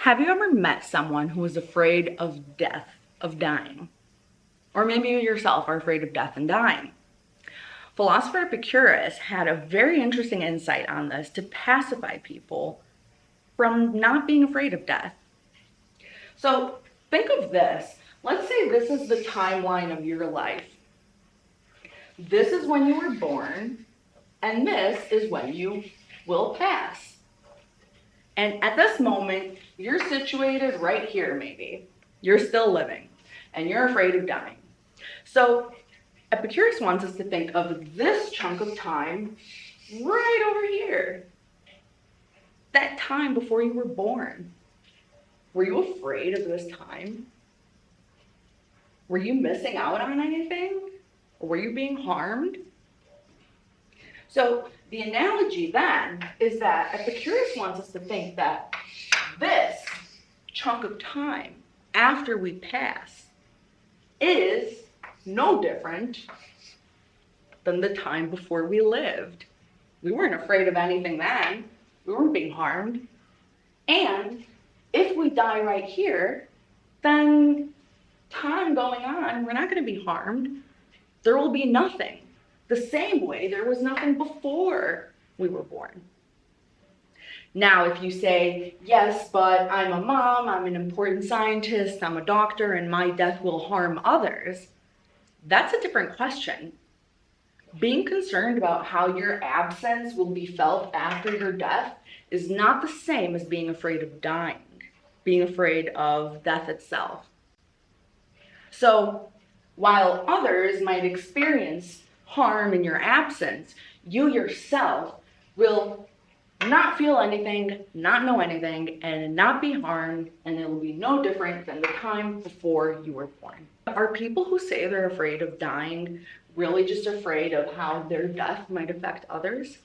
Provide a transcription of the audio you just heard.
Have you ever met someone who is afraid of death, of dying? Or maybe you yourself are afraid of death and dying. Philosopher Epicurus had a very interesting insight on this to pacify people from not being afraid of death. So think of this. Let's say this is the timeline of your life. This is when you were born, and this is when you will pass. And at this moment, you're situated right here, maybe. You're still living, and you're afraid of dying. So Epicurus wants us to think of this chunk of time right over here. That time before you were born. Were you afraid of this time? Were you missing out on anything? Or were you being harmed? So the analogy then is that Epicurus wants us to think that this chunk of time after we pass is no different than the time before we lived. We weren't afraid of anything then. We weren't being harmed. And if we die right here, then time going on, we're not going to be harmed. There will be nothing. The same way there was nothing before we were born. Now, if you say, yes, but I'm a mom, I'm an important scientist, I'm a doctor, and my death will harm others, that's a different question. Being concerned about how your absence will be felt after your death is not the same as being afraid of dying, being afraid of death itself. So, while others might experience harm in your absence, you yourself will not feel anything, not know anything, and not be harmed, and it will be no different than the time before you were born. Are people who say they're afraid of dying really just afraid of how their death might affect others?